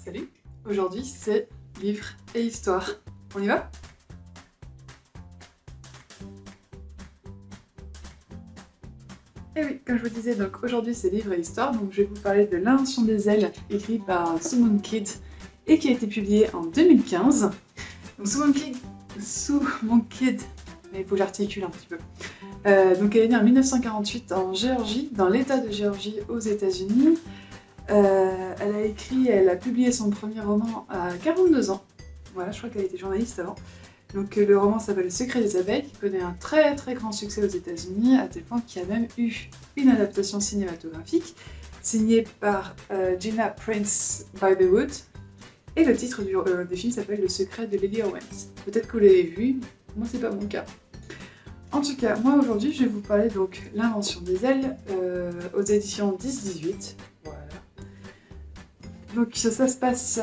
Salut! Aujourd'hui c'est livres et histoire. On y va? Et oui, comme je vous disais, donc aujourd'hui c'est livres et histoire, donc je vais vous parler de L'invention des ailes, écrit par Summon Kid et qui a été publié en 2015. Donc Summon Kid, mais il faut que j'articule un petit peu. Donc elle est née en 1948 en Géorgie, dans l'état de Géorgie aux États-Unis. Elle a publié son premier roman à 42 ans. Voilà, je crois qu'elle était journaliste avant. Donc le roman s'appelle Le secret des abeilles, qui connaît un très très grand succès aux États-Unis, à tel point qu'il y a même eu une adaptation cinématographique signée par Gina Prince Bythewood. Et le titre du film s'appelle Le secret de Lily Owens. Peut-être que vous l'avez vu, moi c'est pas mon cas. En tout cas, moi aujourd'hui je vais vous parler donc L'invention des ailes aux éditions 10-18. Voilà. Donc ça se passe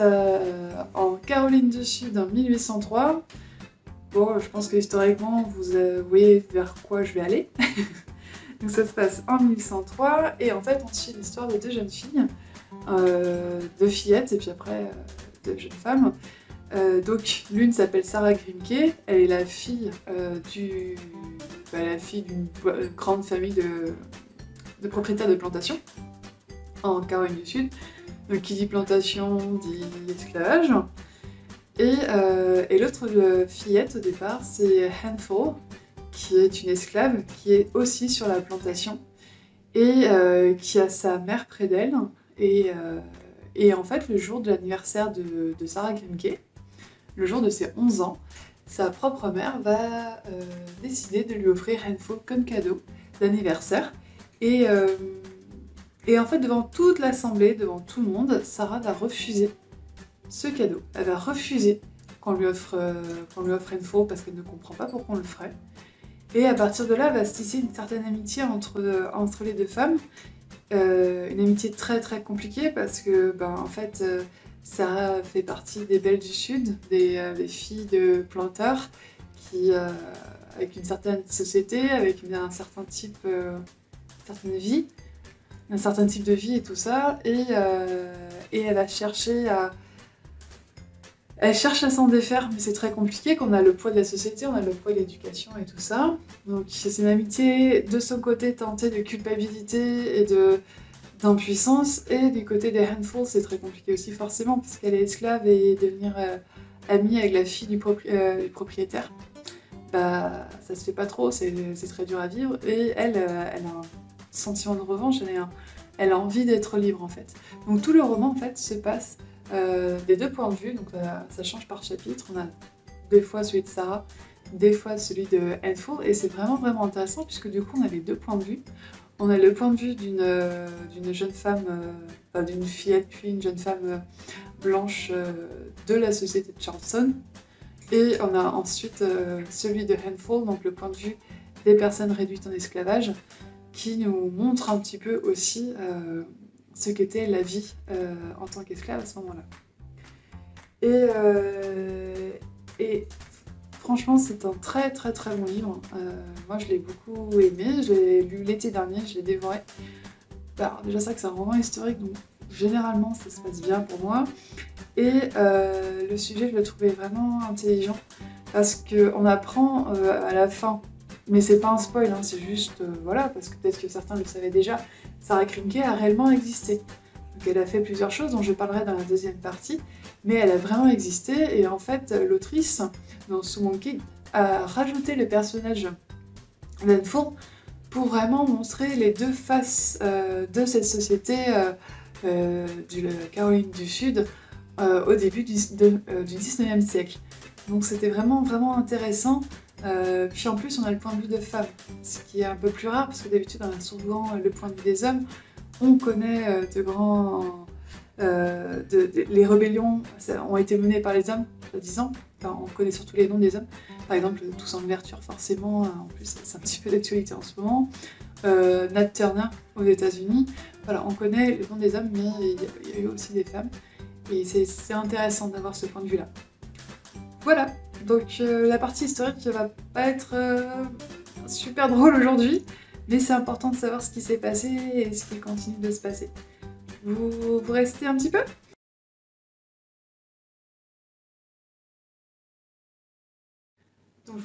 en Caroline du Sud en 1803. Bon, je pense que historiquement vous voyez vers quoi je vais aller. Donc ça se passe en 1803 et en fait on suit l'histoire de deux jeunes filles, deux fillettes et puis après deux jeunes femmes. Donc l'une s'appelle Sarah Grimke, elle est la fille d'une grande famille de propriétaires de plantations en Caroline du Sud. Donc qui dit plantation dit esclavage. Et l'autre fillette au départ c'est Handful, qui est une esclave qui est aussi sur la plantation et qui a sa mère près d'elle. Et en fait le jour de l'anniversaire de Sarah Grimke, le jour de ses 11 ans, sa propre mère va décider de lui offrir Handful comme cadeau d'anniversaire. Et en fait, devant toute l'assemblée, devant tout le monde, Sarah va refuser ce cadeau. Elle va refuser qu'on lui offre Handful parce qu'elle ne comprend pas pourquoi on le ferait. Et à partir de là, va se tisser une certaine amitié entre les deux femmes. Une amitié très très compliquée parce que, en fait, Sarah fait partie des belles du Sud, des filles de planteurs qui, avec une certaine société, avec un certain type, certaine vie, un certain type de vie et tout ça, et elle a cherché elle cherche à s'en défaire, mais c'est très compliqué, qu'on a le poids de la société, on a le poids de l'éducation et tout ça. Donc c'est une amitié de son côté teintée de culpabilité et d'impuissance, et du côté des Handful c'est très compliqué aussi forcément, parce qu'elle est esclave et devenir amie avec la fille du propriétaire, ça se fait pas trop, c'est très dur à vivre, et elle a un sentiment de revanche, elle a envie d'être libre en fait. Donc tout le roman en fait se passe des deux points de vue, donc ça change par chapitre, on a des fois celui de Sarah, des fois celui de Handful, et c'est vraiment vraiment intéressant puisque du coup on a les deux points de vue. On a le point de vue d'une jeune femme, d'une fillette puis une jeune femme blanche de la société de Charleston, et on a ensuite celui de Handful, donc le point de vue des personnes réduites en esclavage, qui nous montre un petit peu aussi ce qu'était la vie en tant qu'esclave à ce moment-là. Et franchement, c'est un très très très bon livre. Moi, je l'ai beaucoup aimé. Je l'ai lu l'été dernier, je l'ai dévoré. Alors, déjà, c'est vrai que c'est un roman historique, donc généralement, ça se passe bien pour moi. Et le sujet, je le trouvais vraiment intelligent parce qu'on apprend à la fin. Mais c'est pas un spoil, hein, c'est juste, voilà, parce que peut-être que certains le savaient déjà, Sarah Grimke a réellement existé. Donc elle a fait plusieurs choses dont je parlerai dans la deuxième partie, mais elle a vraiment existé, et en fait, l'autrice, dans Summon Kid, a rajouté le personnage d'Handful pour vraiment montrer les deux faces de cette société de Caroline du Sud au début du 19e siècle. Donc c'était vraiment vraiment intéressant. Puis en plus on a le point de vue de femme, ce qui est un peu plus rare parce que d'habitude on a souvent le point de vue des hommes. On connaît les rébellions ont été menées par les hommes, soi-disant. Enfin, on connaît surtout les noms des hommes. Par exemple, Tous en ouverture, forcément, en plus c'est un petit peu d'actualité en ce moment. Nat Turner aux États-Unis. Voilà, on connaît le nom des hommes, mais il y a eu aussi des femmes. Et c'est intéressant d'avoir ce point de vue-là. Voilà, donc la partie historique ne va pas être super drôle aujourd'hui, mais c'est important de savoir ce qui s'est passé et ce qui continue de se passer. Vous restez un petit peu ?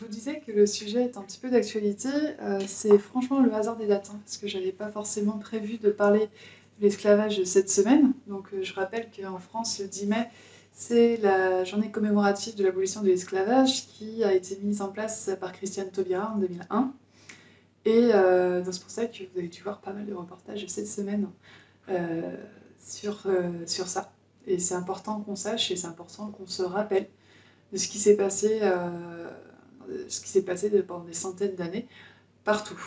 vous disais que le sujet est un petit peu d'actualité, c'est franchement le hasard des dates, hein, parce que j'avais pas forcément prévu de parler de l'esclavage cette semaine. Donc je rappelle qu'en France, le 10 mai, c'est la journée commémorative de l'abolition de l'esclavage qui a été mise en place par Christiane Taubira en 2001. Et donc c'est pour ça que vous avez dû voir pas mal de reportages cette semaine euh, sur ça. Et c'est important qu'on sache et c'est important qu'on se rappelle de ce qui s'est passé pendant des centaines d'années partout.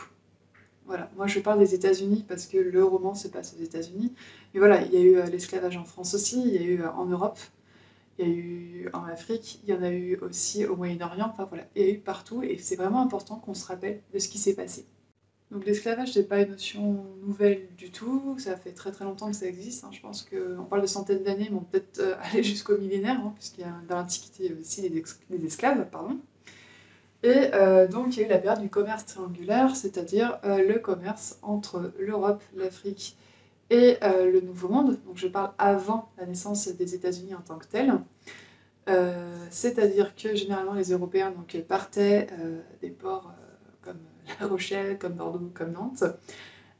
Voilà, moi je parle des États-Unis parce que le roman se passe aux États-Unis. Mais voilà, il y a eu l'esclavage en France aussi, il y a eu en Europe, il y a eu en Afrique, il y en a eu aussi au Moyen-Orient, enfin voilà, il y a eu partout et c'est vraiment important qu'on se rappelle de ce qui s'est passé. Donc l'esclavage, c'est pas une notion nouvelle du tout, ça fait très très longtemps que ça existe, hein. Je pense qu'on parle de centaines d'années, mais on peut peut-être aller jusqu'au millénaire, hein, puisqu'il y a dans l'Antiquité aussi des esclaves, pardon. Et donc il y a eu la période du commerce triangulaire, c'est-à-dire le commerce entre l'Europe, l'Afrique et le Nouveau Monde. Donc je parle avant la naissance des États-Unis en tant que tels. C'est-à-dire que généralement les Européens donc, partaient des ports comme La Rochelle, comme Bordeaux, comme Nantes,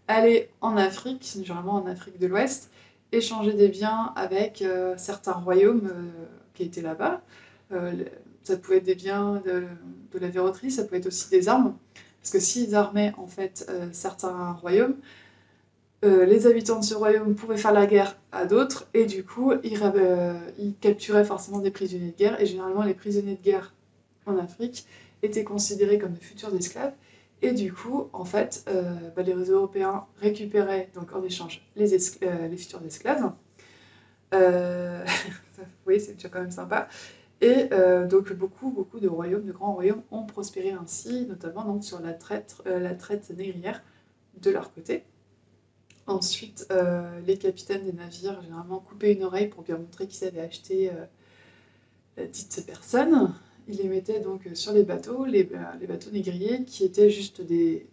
allaient en Afrique, généralement en Afrique de l'Ouest, échanger des biens avec certains royaumes qui étaient là-bas. Euh, Ça pouvait être des biens de la verroterie, ça pouvait être aussi des armes, parce que s'ils armaient en fait certains royaumes, les habitants de ce royaume pouvaient faire la guerre à d'autres, et du coup, ils capturaient forcément des prisonniers de guerre, et généralement, les prisonniers de guerre en Afrique étaient considérés comme de futurs esclaves, et du coup, en fait, les Européens récupéraient donc en échange les futurs esclaves. Euh, oui, c'est déjà quand même sympa. Et donc beaucoup de royaumes, de grands royaumes, ont prospéré ainsi, notamment donc, sur la traite négrière de leur côté. Ensuite, les capitaines des navires généralement coupaient une oreille pour bien montrer qu'ils avaient acheté la dite personne. Ils les mettaient donc sur les bateaux, les bateaux négriers, qui étaient juste des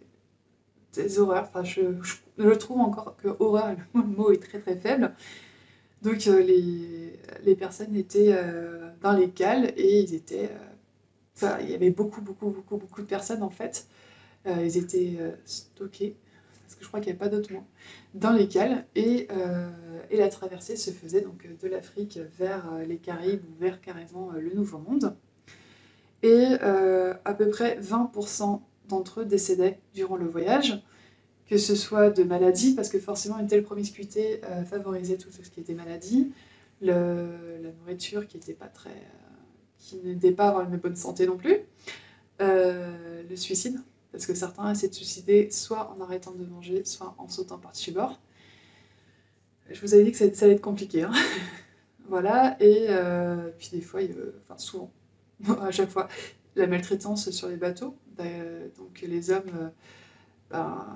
horreurs. Enfin, je trouve encore que horreur, le mot est très très faible. Donc les personnes étaient dans les cales et ils étaient... Enfin, il y avait beaucoup de personnes en fait. Ils étaient stockés, parce que je crois qu'il n'y avait pas d'autre mot, dans les cales. Et la traversée se faisait donc de l'Afrique vers les Caraïbes ou vers carrément le Nouveau Monde. Et à peu près 20% d'entre eux décédaient durant le voyage, que ce soit de maladies, parce que forcément une telle promiscuité favorisait tout ce qui était maladie, la nourriture qui n'était pas très... qui n'aidait pas à avoir une bonne santé non plus, le suicide, parce que certains essaient de se suicider soit en arrêtant de manger, soit en sautant par-dessus bord. Je vous avais dit que ça allait être compliqué, hein. Voilà, et puis des fois, enfin souvent, à chaque fois, la maltraitance sur les bateaux, donc les hommes ben,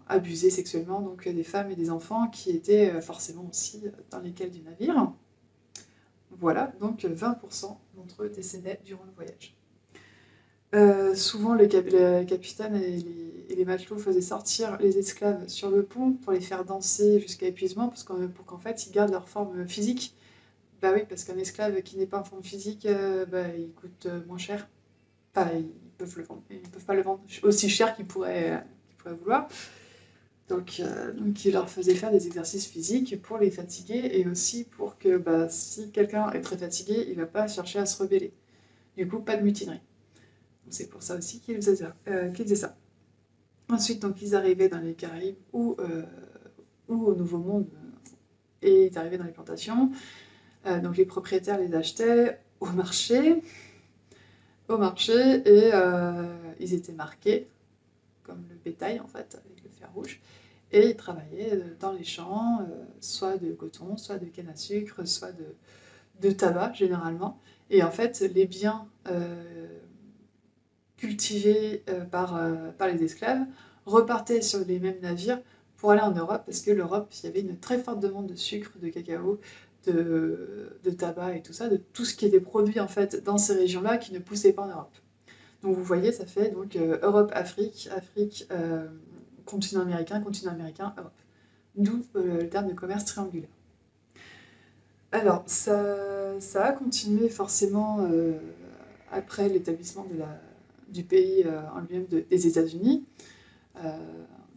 abusés sexuellement donc des femmes et des enfants qui étaient forcément aussi dans les cales du navire. Voilà, donc 20% d'entre eux décédaient durant le voyage. Souvent, les capitaines et les matelots faisaient sortir les esclaves sur le pont pour les faire danser jusqu'à épuisement pour qu'en fait ils gardent leur forme physique. Bah oui, parce qu'un esclave qui n'est pas en forme physique, il coûte moins cher. Enfin, ils peuvent le vendre, mais ils peuvent pas le vendre aussi cher qu'ils pourraient vouloir. Donc ils leur faisaient faire des exercices physiques pour les fatiguer et aussi pour que si quelqu'un est très fatigué, il ne va pas chercher à se rebeller. Du coup, pas de mutinerie. C'est pour ça aussi qu'ils faisaient ça. Ensuite, donc, ils arrivaient dans les Caraïbes ou au Nouveau Monde et ils arrivaient dans les plantations. Donc les propriétaires les achetaient au marché et ils étaient marqués comme le bétail en fait, avec le fer rouge. Et ils travaillaient dans les champs, soit de coton, soit de canne à sucre, soit de tabac généralement. Et en fait, les biens cultivés par les esclaves repartaient sur les mêmes navires pour aller en Europe, parce que l'Europe, il y avait une très forte demande de sucre, de cacao, de tabac et tout ça, de tout ce qui était produit en fait dans ces régions-là qui ne poussait pas en Europe. Donc vous voyez, ça fait donc Europe, Afrique, Afrique, continent américain, Europe. D'où le terme de commerce triangulaire. Alors, ça a continué forcément après l'établissement du pays en lui-même des États-Unis.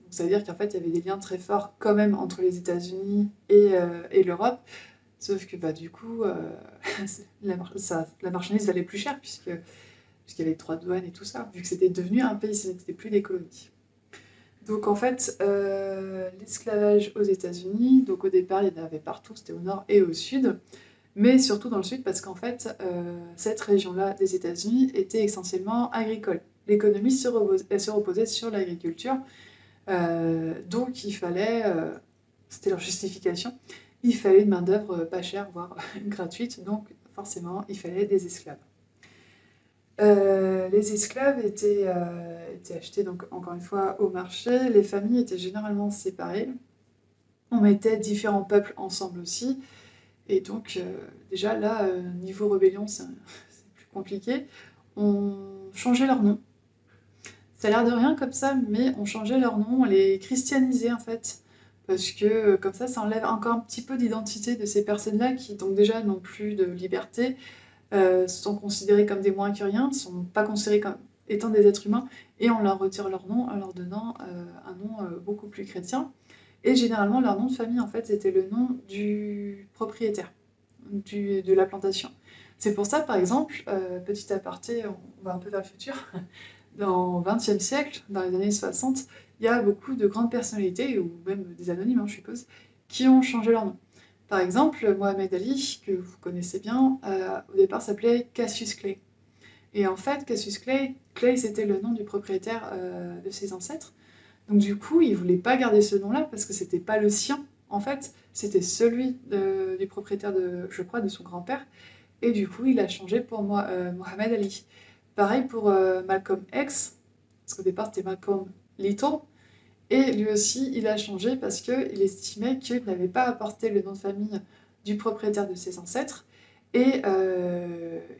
Ça veut dire qu'en fait, il y avait des liens très forts quand même entre les États-Unis et l'Europe. Sauf que du coup, la marchandise valait plus cher puisqu'il y avait 3 douanes et tout ça, vu que c'était devenu un pays, ce n'était plus des colonies. Donc en fait, l'esclavage aux États-Unis, donc au départ il y en avait partout, c'était au nord et au sud, mais surtout dans le sud parce qu'en fait, cette région-là des États-Unis était essentiellement agricole. L'économie se reposait sur l'agriculture, donc il fallait, c'était leur justification, il fallait une main-d'œuvre pas chère, voire gratuite, donc forcément il fallait des esclaves. Les esclaves étaient achetés donc encore une fois au marché, les familles étaient généralement séparées, on mettait différents peuples ensemble aussi, et donc déjà là, niveau rébellion, c'est plus compliqué, on changeait leur nom. Ça a l'air de rien comme ça, mais on changeait leur nom, on les christianisait en fait, parce que comme ça enlève encore un petit peu d'identité de ces personnes-là qui donc déjà n'ont plus de liberté, sont considérés comme des moins que rien, ne sont pas considérés comme étant des êtres humains, et on leur retire leur nom en leur donnant un nom beaucoup plus chrétien. Et généralement, leur nom de famille, en fait, c'était le nom du propriétaire de la plantation. C'est pour ça, par exemple, petit aparté, on va un peu vers le futur, dans le XXe siècle, dans les années 60, il y a beaucoup de grandes personnalités, ou même des anonymes, je suppose, qui ont changé leur nom. Par exemple, Mohamed Ali, que vous connaissez bien, au départ s'appelait Cassius Clay. Et en fait, Cassius Clay, c'était le nom du propriétaire de ses ancêtres. Donc du coup, il voulait pas garder ce nom-là parce que c'était pas le sien. En fait, c'était celui du propriétaire je crois, de son grand-père. Et du coup, il a changé pour Mohamed Ali. Pareil pour Malcolm X, parce qu'au départ c'était Malcolm Little. Et lui aussi, il a changé parce qu'il estimait qu'il n'avait pas apporté le nom de famille du propriétaire de ses ancêtres. Et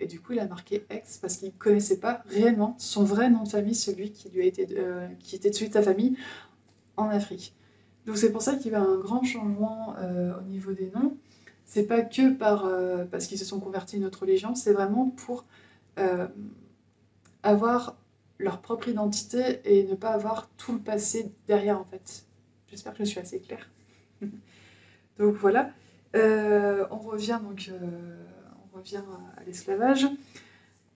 du coup, il a marqué X parce qu'il ne connaissait pas réellement son vrai nom de famille, celui qui était celui de sa famille en Afrique. Donc c'est pour ça qu'il y a un grand changement au niveau des noms. C'est pas que parce qu'ils se sont convertis à une autre religion, c'est vraiment pour avoir leur propre identité et ne pas avoir tout le passé derrière en fait. J'espère que je suis assez claire. Donc voilà. On revient à l'esclavage.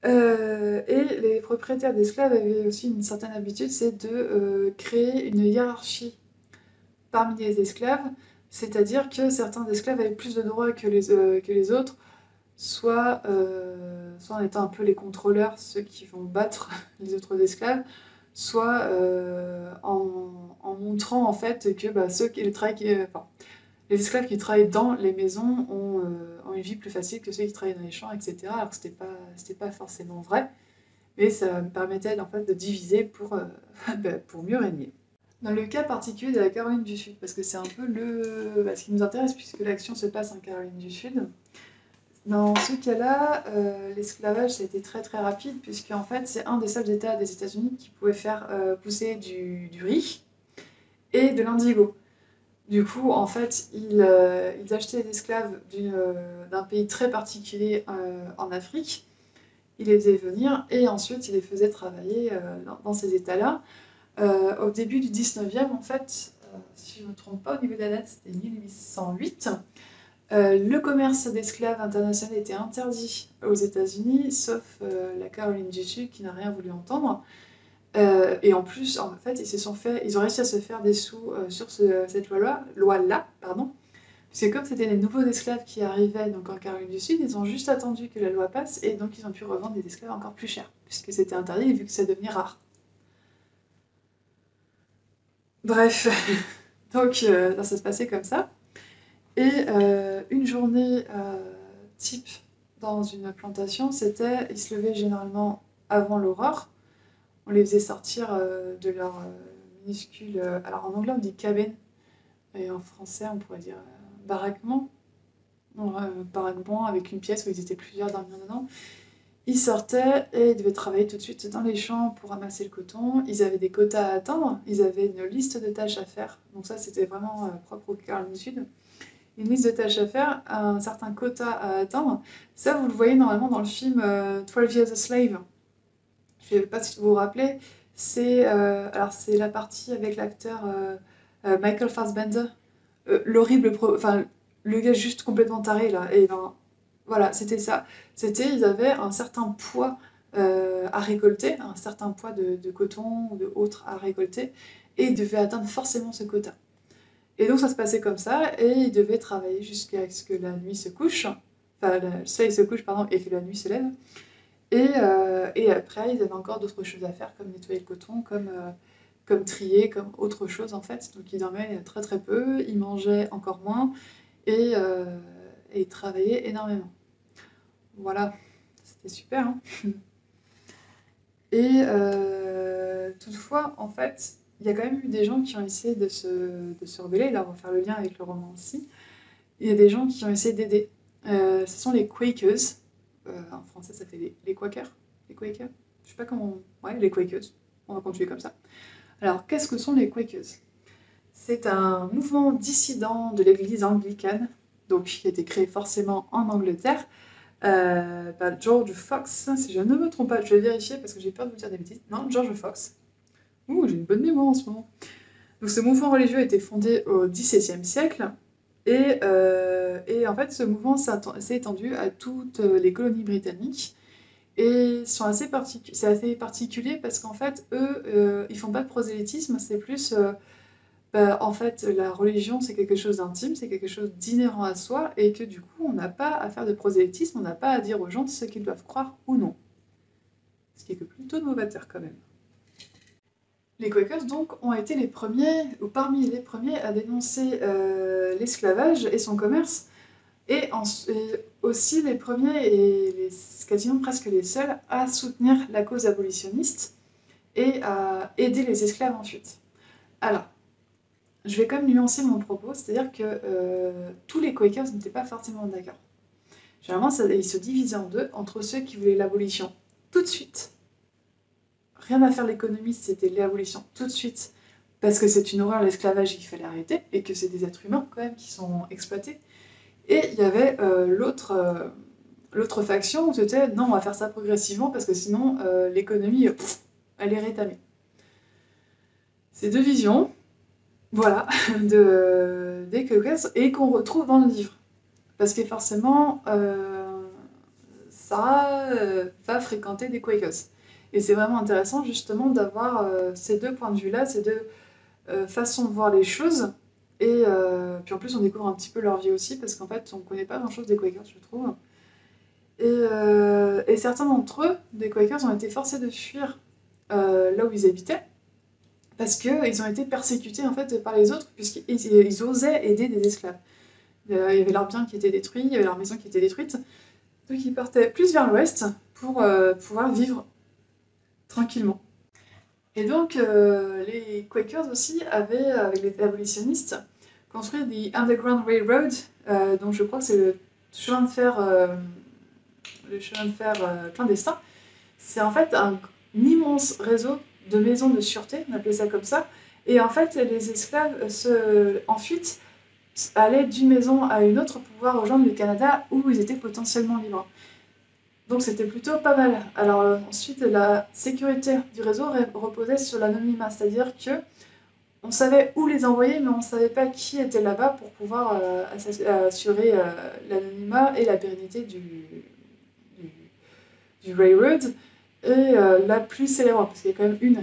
Et les propriétaires d'esclaves avaient aussi une certaine habitude, c'est de créer une hiérarchie parmi les esclaves, c'est-à-dire que certains esclaves avaient plus de droits que les autres, soit en étant un peu les contrôleurs, ceux qui vont battre les autres esclaves, soit en montrant en fait que les esclaves qui travaillent dans les maisons ont une vie plus facile que ceux qui travaillent dans les champs, etc. Alors que c'était pas forcément vrai, mais ça me permettait en fait de diviser pour mieux régner. Dans le cas particulier de la Caroline du Sud, parce que c'est un peu ce qui nous intéresse puisque l'action se passe en Caroline du Sud, dans ce cas-là, l'esclavage, ça a été très très rapide, puisque en fait, c'est un des seuls États des États-Unis qui pouvait faire pousser du riz et de l'indigo. Du coup, en fait, ils achetaient des esclaves d'un pays très particulier en Afrique, ils les faisaient venir et ensuite ils les faisaient travailler dans ces États-là. Au début du 19e, en fait, si je ne me trompe pas, au niveau de la date, c'était 1808. Le commerce d'esclaves international était interdit aux États-Unis, sauf la Caroline du Sud qui n'a rien voulu entendre. Et en plus, en fait, ils ont réussi à se faire des sous sur cette loi-là, pardon. Parce que comme c'était des nouveaux esclaves qui arrivaient donc en Caroline du Sud, ils ont juste attendu que la loi passe et donc ils ont pu revendre des esclaves encore plus chers, puisque c'était interdit et vu que ça devenait rare. Bref, donc ça se passait comme ça. Et une journée type dans une plantation, ils se levaient généralement avant l'aurore. On les faisait sortir de leur minuscule... alors en anglais on dit cabin, et en français on pourrait dire baraquement. Baraquement avec une pièce où ils étaient plusieurs à dormir dedans. Ils sortaient et ils devaient travailler tout de suite dans les champs pour ramasser le coton. Ils avaient des quotas à atteindre, ils avaient une liste de tâches à faire. Donc ça c'était vraiment propre au Caroline du Sud. Une liste de tâches à faire, un certain quota à atteindre. Ça, vous le voyez normalement dans le film 12 Years a Slave. je ne sais pas si vous vous rappelez, c'est c'est la partie avec l'acteur Michael Fassbender, enfin le gars juste complètement taré là, et ben voilà, c'était ça. C'était, ils avaient un certain poids à récolter, un certain poids de coton ou de autres à récolter, et ils devaient atteindre forcément ce quota. Et donc ça se passait comme ça, et ils devaient travailler jusqu'à ce que la nuit se couche, enfin le soleil se couche, pardon, et que la nuit se lève. Et après, ils avaient encore d'autres choses à faire, comme nettoyer le coton, comme trier, comme autre chose en fait. Donc ils dormaient très très peu, ils mangeaient encore moins, et ils travaillaient énormément. Voilà, c'était super, hein. Toutefois, en fait, il y a quand même eu des gens qui ont essayé de se rebeller. Là, on va faire le lien avec le roman aussi. Il y a des gens qui ont essayé d'aider. Ce sont les Quakers. En français, ça fait les Quakers. Les Quakers. Je sais pas comment... Ouais, les Quakers. On va continuer comme ça. Alors, qu'est-ce que sont les Quakers? C'est un mouvement dissident de l'église anglicane, donc qui a été créé forcément en Angleterre, par George Fox, si je ne me trompe pas, je vais vérifier parce que j'ai peur de vous dire des bêtises. Non, George Fox. Ouh, j'ai une bonne mémoire en ce moment. Donc ce mouvement religieux a été fondé au XVIIe siècle, et en fait ce mouvement s'est étendu à toutes les colonies britanniques, et c'est assez particulier parce qu'en fait eux, ils font pas de prosélytisme, c'est plus... en fait, la religion, c'est quelque chose d'intime, c'est quelque chose d'inhérent à soi, et que du coup, on n'a pas à faire de prosélytisme, on n'a pas à dire aux gens ce qu'ils doivent croire ou non. Ce qui est plutôt novateur quand même. Les Quakers, donc, ont été les premiers, ou parmi les premiers, à dénoncer l'esclavage et son commerce, et aussi les premiers, et quasiment presque les seuls, à soutenir la cause abolitionniste, et à aider les esclaves en fuite. Alors, je vais quand même nuancer mon propos, c'est-à-dire que tous les Quakers n'étaient pas forcément d'accord. Généralement, ils se divisaient en deux, entre ceux qui voulaient l'abolition tout de suite. Rien à faire l'économiste, c'était l'abolition tout de suite, parce que c'est une horreur l'esclavage et qu'il fallait arrêter, et que c'est des êtres humains quand même qui sont exploités. Et il y avait l'autre faction où c'était non, on va faire ça progressivement, parce que sinon l'économie, elle est rétamée. Ces deux visions, voilà, des Quakers, et qu'on retrouve dans le livre. Parce que forcément, Sarah va fréquenter des Quakers. Et c'est vraiment intéressant justement d'avoir ces deux points de vue-là, ces deux façons de voir les choses. Et puis en plus, on découvre un petit peu leur vie aussi, parce qu'en fait, on ne connaît pas grand-chose des Quakers, je trouve. Et certains d'entre eux, des Quakers, ont été forcés de fuir là où ils habitaient, parce qu'ils ont été persécutés en fait par les autres, puisqu'ils osaient aider des esclaves. Il y avait leurs biens qui étaient détruits, il y avait leur maison qui était détruite, donc ils partaient plus vers l'ouest pour pouvoir vivre tranquillement. Et donc les Quakers aussi avaient, avec les abolitionnistes, construit the Underground Railroad, donc je crois que c'est le chemin de fer, clandestin. C'est en fait un immense réseau de maisons de sûreté, on appelait ça comme ça, et en fait les esclaves en fuite allaient d'une maison à une autre pour pouvoir rejoindre le Canada où ils étaient potentiellement libres. Donc c'était plutôt pas mal. Alors ensuite, la sécurité du réseau reposait sur l'anonymat, c'est-à-dire que on savait où les envoyer, mais on ne savait pas qui était là-bas pour pouvoir assurer l'anonymat et la pérennité du railroad. Et la plus célèbre, parce qu'il y a quand même une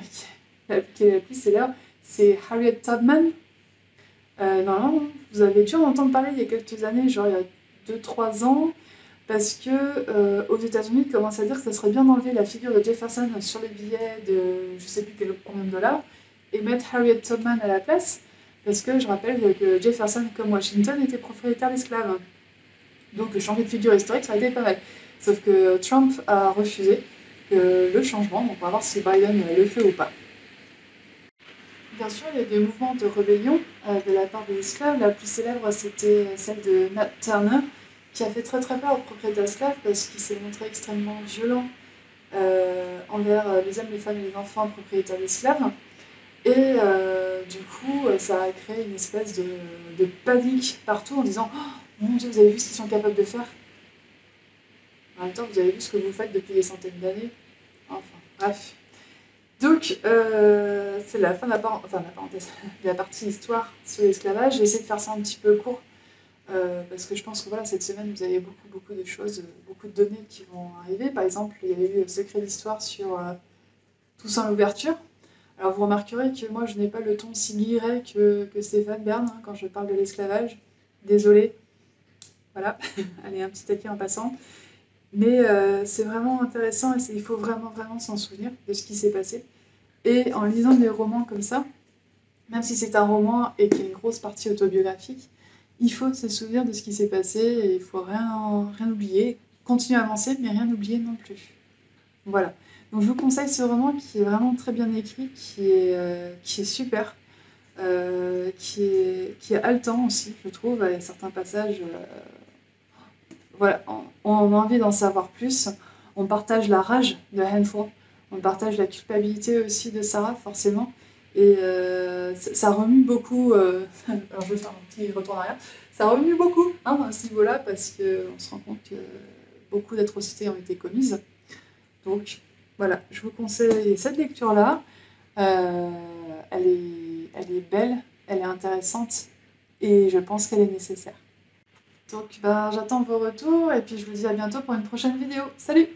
qui est la plus célèbre, c'est Harriet Tubman. Normalement, vous avez dû en entendre parler il y a quelques années, genre il y a 2-3 ans, parce que aux États-Unis, ils commencent à dire que ça serait bien d'enlever la figure de Jefferson sur les billets de je sais plus combien de dollars, et mettre Harriet Tubman à la place, parce que je rappelle que Jefferson, comme Washington, était propriétaire d'esclaves. Donc changer de figure historique, ça a été pas mal. Sauf que Trump a refusé le changement, donc on va voir si Biden le fait ou pas. Bien sûr, il y a des mouvements de rébellion de la part des esclaves. La plus célèbre, c'était celle de Nat Turner, qui a fait très très peur aux propriétaires d'esclaves parce qu'il s'est montré extrêmement violent envers les hommes, les femmes et les enfants propriétaires d'esclaves. Et du coup, ça a créé une espèce de panique partout en disant « Oh mon Dieu, vous avez vu ce qu'ils sont capables de faire ?» En même temps, vous avez vu ce que vous faites depuis des centaines d'années. Enfin, bref. Donc, c'est la fin de la parenthèse, de la partie histoire sur l'esclavage. J'ai essayé de faire ça un petit peu court, parce que je pense que voilà, cette semaine, vous avez beaucoup de choses, beaucoup de données qui vont arriver. Par exemple, il y a eu Secret d'Histoire sur Toussaint l'Ouverture. Alors, vous remarquerez que moi, je n'ai pas le ton si liéré que Stéphane Bern hein, quand je parle de l'esclavage. Désolée. Voilà, allez, un petit taquet en passant. Mais c'est vraiment intéressant et il faut vraiment s'en souvenir de ce qui s'est passé. Et en lisant des romans comme ça, même si c'est un roman et qu'il y a une grosse partie autobiographique, il faut se souvenir de ce qui s'est passé et il faut rien oublier. Continuer à avancer, mais rien oublier non plus. Voilà. Donc je vous conseille ce roman qui est vraiment très bien écrit, qui est super, qui est haletant aussi, je trouve. Il y a certains passages, voilà, on a envie d'en savoir plus. On partage la rage de Handful, on partage la culpabilité aussi de Sarah, forcément. Et ça remue beaucoup. Alors je vais faire un petit retour en arrière. Ça remue beaucoup hein, à ce niveau-là parce qu'on se rend compte que beaucoup d'atrocités ont été commises. Donc voilà, je vous conseille cette lecture-là. Elle est belle, elle est intéressante et je pense qu'elle est nécessaire. Donc bah, j'attends vos retours et puis je vous dis à bientôt pour une prochaine vidéo. Salut!